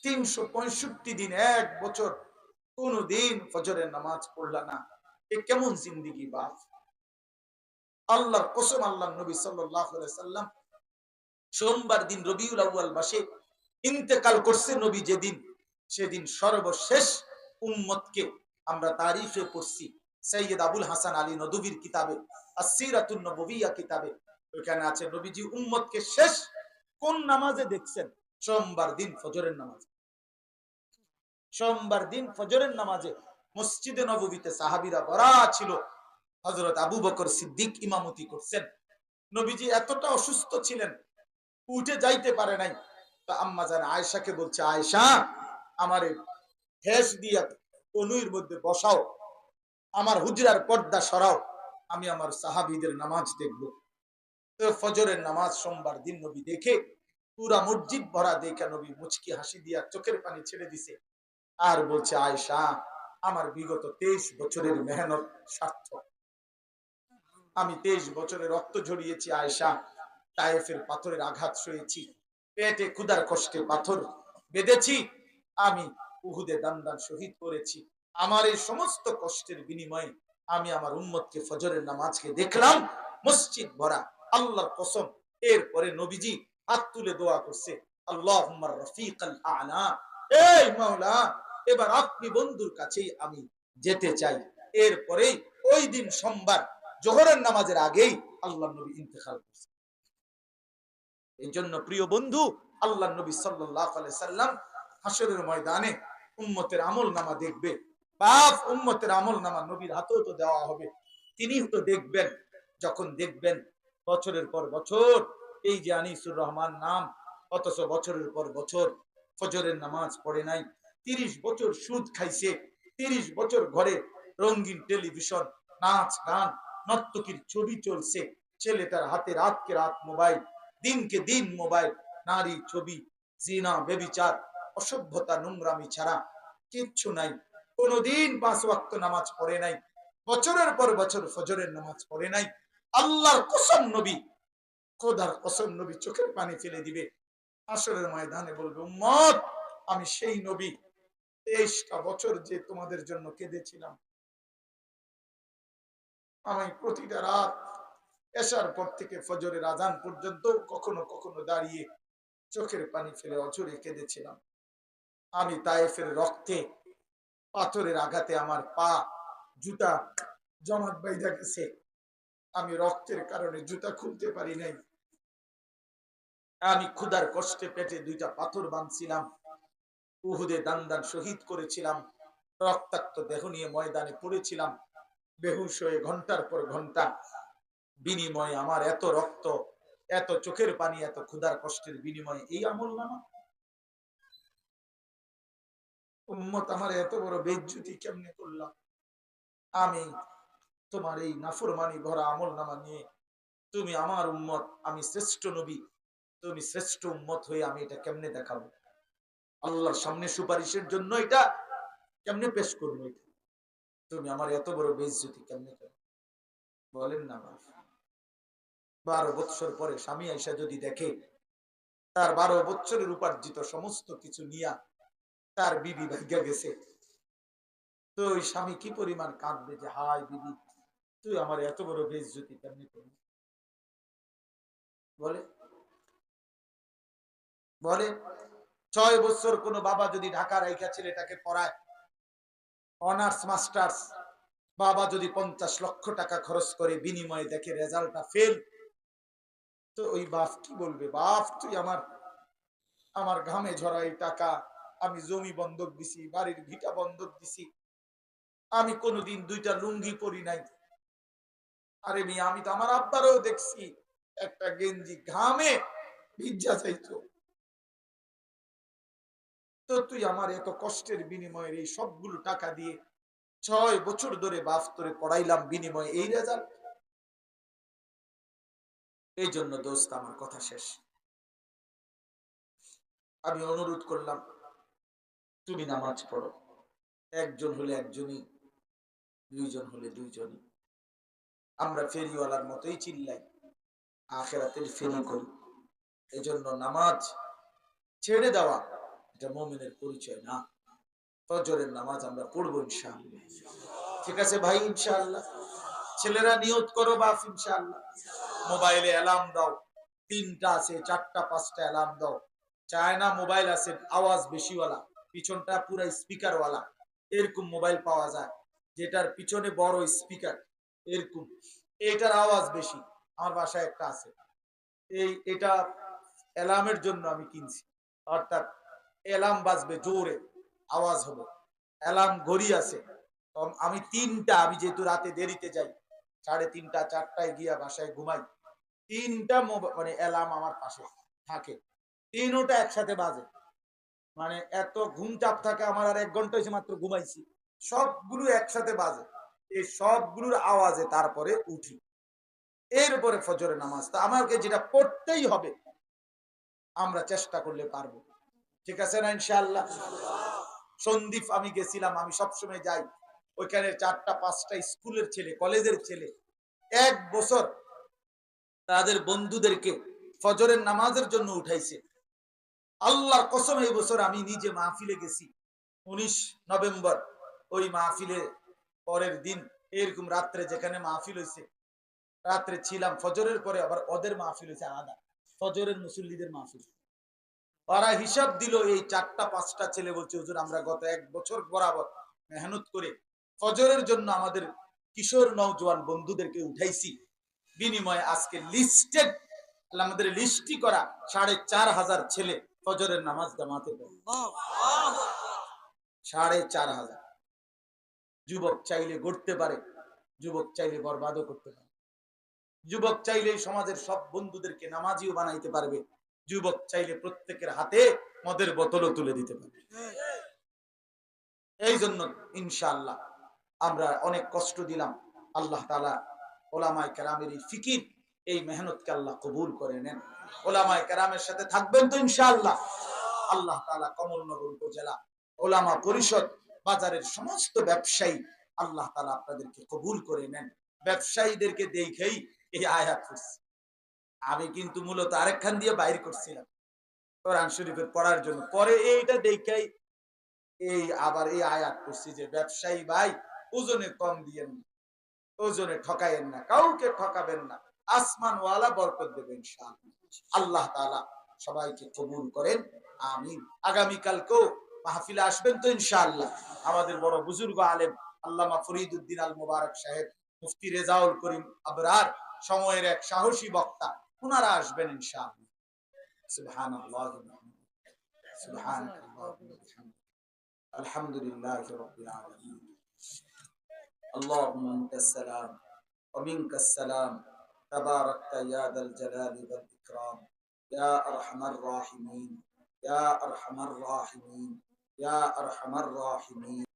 365 দিন, এক বছর কোনদিন ফজরের নামাজ পড়লা না, এ কেমন জিন্দেগি বাপ? আল্লাহর কসম, আল্লাহর নবী সাল্লাল্লাহু আলাইহি সাল্লাম সোমবার দিন রবিউল আউয়াল মাসে ইন্তেকাল করছে। নবী যেদিন, সেদিন সর্বশেষ উম্মতকে আমরা তারিখে পড়ছি সৈয়দ আবুল হাসান আলী নদভীর কিতাবে আসসিরাতুন নববিয়্যা কিতাবে। ওখানে আছে নবীজি উম্মতকে শেষ কোন নামাজে দেখছেন? সোমবার দিন ফজরের নামাজ। সোমবার দিন ফজরের নামাজে মসজিদে নববীতে সাহাবীরা ভরা ছিল। হযরত আবু বকর সিদ্দিক ইমামতি করছেন। নবীজি এতটা অসুস্থ ছিলেন, উঠে যাইতে পারে নাই। তো আম্মা জান আয়েশাকে বলছে, আয়েশা, আমারে ঠেস দিয়া কনুইর মধ্যে বসাও, আমার হুজরার পর্দা সরাও, আমি আমার সাহাবীদের নামাজ দেখব। তো ফজরের নামাজ সোমবার দিন নবী দেখে, পুরা মসজিদ ভরা দেখে নবী মুচকি হাসি দিয়া চোখের পানি ছেড়ে দিছে। আর বলছে, আয়েশা, আমার বিগত 23 বছরের মেহনত সার্থক। আমি 23 বছরে রক্ত ঝরিয়েছি আয়েশা, তায়েফের পাথরের আঘাত সয়েছি, পেটে ক্ষুধার কষ্টে পাথর বেঁধেছি, আমি উহুদে দান দান শহীদ করেছি। আমার এই সমস্ত কষ্টের বিনিময়ে আমি আমার উম্মতকে ফজরের নামাজকে দেখলাম মসজিদ ভরা, আল্লাহর কসম। এরপরে নবীজি হাত তুলে দোয়া করছে, আল্লাহুম্মা রাফিকাল আ'লা, এই মাওলা, এবার আপনি বন্ধুর কাছেই আমি যেতে চাই। এরপরে ওই দিন সোমবার জোহরের নামাজের আগেই আল্লাহর নবী ইন্তেকাল করছে। এই জন্য প্রিয় বন্ধু, আল্লাহর নবী সাল্লাল্লাহু আলাইহি সাল্লাম হাসরের ময়দানে উম্মতের আমলনামা দেখবে। বাপ, উম্মতের আমলনামা নবীর হাতেও তো দেওয়া হবে, তিনিও তো দেখবেন। যখন দেখবেন বছরের পর বছর এই যে আনিসুর রহমান নাম, অথচ বছরের পর বছর ফজরের নামাজ পড়ে নাই, 30 বছর সুদ খাইছে, 30 বছর ঘরে রঙিন টেলিভিশন, নাচ গান, নর্তকীর ছবি চলছে, ছেলেটার হাতে রাতকে রাত মোবাইল, দিনকে দিন মোবাইল, নারী ছবি, জিনা, বেবিচার, অসভ্যতা, নোংরামি ছাড়া কিচ্ছু নাই। কোনদিন 5 ওয়াক্ত নামাজ পড়ে নাই, বছরের পর বছর ফজরের নামাজ পড়ে নাই। আল্লাহর কসম নবী, খোদার কসম নবী চোখের পানি ফেলে দিবে, হাসরের ময়দানে বলবে, উম্মত, আমি সেই নবী 23টা বছর যে তোমাদের জন্য কেঁদেছিলাম। আমি প্রতিটা রাত এশার পর থেকে ফজরের আজান পর্যন্ত কখনো কখনো দাঁড়িয়ে চোখের পানি ফেলে অঝরে কেঁদেছিলাম। আমি তায়েফের রক্তে, পাথরের আঘাতে আমার পা, জুতা জমাট বাইধা গেছে, আমি রক্তের কারণে জুতা খুলতে পারি নাই। আমি ক্ষুধার কষ্টে পেটে 2টা পাথর বাঁধছিলাম, উহুদে দান দান শহীদ করেছিলাম, রক্তাক্ত দেহ নিয়ে ময়দানে পড়েছিলাম, বেহুশ হয়ে ঘন্টার পর ঘন্টা। বিনিময়ে আমার এত রক্ত, এত চোখের পানি, এত ক্ষুধার কষ্টের বিনিময়ে এই আমলনামা। উম্মত, আমার এত বড় বেইজ্জতি কেমনে করলাম? আমি তোমার এই নাফরমানি ভরা আমলনামা নিয়ে, তুমি আমার উম্মত, আমি শ্রেষ্ঠ নবী, তুমি শ্রেষ্ঠ উম্মত হয়ে আমি এটা কেমনে দেখাবো? আল্লাহর সামনে সুপারিশের জন্য এটা কেমনে পেশ করবো? এটা তুমি আমার এত বড় বেইজ্জতি কেমনে করো? বলেন না বাপ। 12 বছর পরে স্বামী আয়েশা যদি দেখে তার 12 বছরের উপার্জিত সমস্ত কিছু নিয়া তার বিবি ভাগ্যা গেছে, তো ওই স্বামী কি পরিমাণ কাঁদবে যে, হায় বিবি, তুই আমার এত বড় বেইজ্জতি কেমনে করবি? বলে বলে 6 বছর কোন বাবা যদি ঢাকা রাইখা ছেলেটাকে পড়ায়, অনার্স মাস্টার্স, বাবা যদি 50 লক্ষ টাকা খরচ করে, বিনিময়ে দেখে রেজাল্টটা ফেল, তো ওই বাপ কি বলবে? বাপ, তুই আমার আমার ঘামে ঝরা এই টাকা, আমি জমি বন্ধক দিছি, বাড়ির ভিটা বন্ধক দিছি, আমি কোনোদিন 2টা লুঙ্গি পরি নাই। আরে মিয়া, আমি তো আমার আব্বারও দেখছি একটা গেঞ্জি ঘামে ভিজা চাইতো, তো তুই আমার এত কষ্টের বিনিময়ে এই সবগুলো টাকা দিয়ে 6 বছর ধরে বাপ তোরে পড়াইলাম, বিনিময়ে এই রেজাল্ট? এই জন্য দোস্ত, আমার কথা শেষ, আমি অনুরোধ করলাম তুমি নামাজ পড়ো। একজন হলে একজনই, 2 জন হলে 2 জনই। আমরা ফেরিওয়ালার মতোই চিল্লাই, আখেরাতের ফেরি করি। এই জন্য নামাজ ছেড়ে দেওয়া এটা মুমিনের পরিচয় না। ফজরের নামাজ আমরা পড়বো ইনশাআল্লাহ। ঠিক আছে ভাই, ইনশাআল্লাহ। ছেলেরা নিয়ত করো বাপ, ইনশাআল্লাহ। মোবাইলে অ্যালার্ম দাও, 3টা আছে, 4টা 5টা অ্যালার্ম দাও। চায়না মোবাইল আছে আওয়াজ বেশিওয়ালা, পিছনটা পুরো স্পিকার ওয়ালা, এরকম মোবাইল পাওয়া যায় যেটার পিছনে বড় স্পিকার, এরকম এটার আওয়াজ বেশি। আমার বাসায় একটা আছে, এটা অ্যালার্মের জন্য আমি কিনছি। অর্থাৎ অ্যালার্ম বাজবে, জোরে আওয়াজ হবে। অ্যালার্ম ঘড়ি আছে। আমি যেহেতু রাতে দেরিতে যাই, 3:30 4টায় গিয়া বাসায় ঘুমাই, 3টা মানে অ্যালার্ম আমার পাশে থাকে, 3টা একসাথে বাজে। মানে এত ঘুম চাপ থাকে আমার, আর 1 ঘন্টা হয়েছে মাত্র ঘুমাইছি, সবগুলো একসাথে বাজে। এই সবগুলোর আওয়াজে তারপরে উঠি, এরপরে ফজরের নামাজ। তা আমাকে যেটা পড়তেই হবে, আমরা চেষ্টা করলে পারবো। ঠিক আছে না ইনশাআল্লাহ? সন্দীপ আমি গেছিলাম, আমি সবসময় যাই ওইখানে, 4টা 5টা স্কুলের ছেলে, কলেজের ছেলে 1 বছর তাদের বন্ধুদেরকে ফজরের নামাজের জন্য উঠাইছে। আল্লাহর কসম, এই বছর আমি নিজে মাহফিলে গেছি 19 নভেম্বর। ওই মাহফিলে পরের দিন এরকম রাত্রে যেখানে মাহফিল হয়েছে, রাত্রে ছিলাম, ফজরের পরে আবার ওদের মাহফিল হয়েছে আলাদা, ফজরের মুসল্লিদের মাহফিল। ওরা হিসাব দিল, এই 4টা 5টা ছেলে বলছে, হুজুর আমরা গত 1 বছর বরাবর মেহনত করে ফজরের জন্য আমাদের কিশোর নওজোয়ান বন্ধুদেরকে উঠাইছি, বিনিময়ে আজকে লিস্টেড, আমাদের লিস্টি করা 4,500 ছেলে ফজরের নামাজ জামাতে পড়ে। 4,500। যুবক চাইলে গড়তে পারে, যুবক চাইলে বরবাদও করতে পারে, যুবক চাইলে সমাজের সব বন্ধুদেরকে নামাজিও বানাইতে পারবে, যুবক চাইলে প্রত্যেকের হাতে মদের বোতলও তুলে দিতে পারবে। এই জন্য ইনশাআল্লাহ আমরা অনেক কষ্ট দিলাম। আল্লাহ তাআলা ওলামায়ে কেরামের এই ফিকির, এই মেহনতকে আল্লাহ কবুল করে নেন। ওলামায়ে কেরামের সাথে থাকবেন তো ইনশাআল্লাহ? আল্লাহ তাআলা কমলনগর উপজেলা ওলামা পরিষদ, বাজারের সমস্ত ব্যবসায়ী, আল্লাহ তাআলা আপনাদেরকে কবুল করে নেন। ব্যবসায়ীদেরকে দেখেই এই আয়াত করছি। আমি কিন্তু মূলত আরেকখান দিয়ে বাইর করছিলাম কোরআন শরীফের পড়ার জন্য, পরে এইটা দেখেই আবার এই আয়াত করছি যে ব্যবসায়ী ভাই, ওজনে কম দিয়েন না, ওজনে ঠকাইয়েন না, কাউকে ঠকাবেন না, আসমানওয়ালা বরকত দেবেন ইনশাআল্লাহ। আল্লাহ তাআলা সবাইকে কবুল করেন, আমিন। আগামীকালকেও মাহফিলে আসবেন তো ইনশাআল্লাহ? আমাদের বড় বুজুর্গ আলেম আল্লামা ফরিদউদ্দিন আল মুবারক সাহেব, মুফতি রেজাউল করিম আবরার, সময়ের এক সাহসী বক্তা, ওনারা আসবেন ইনশাআল্লাহ। সুবহানাল্লাহ, সুবহানাল্লাহ, আলহামদুলিল্লাহি রাব্বিল আলামিন। আল্লাহুম্মা আনতাস সালাম ওয়া মিনকাস সালাম, তাবারাকতা ইয়া যাল জালালি ওয়াল ইকরাম, ইয়া আরহামার রাহিমিন, ইয়া আরহামার রাহিমিন, ইয়া আরহামার রাহিমিন।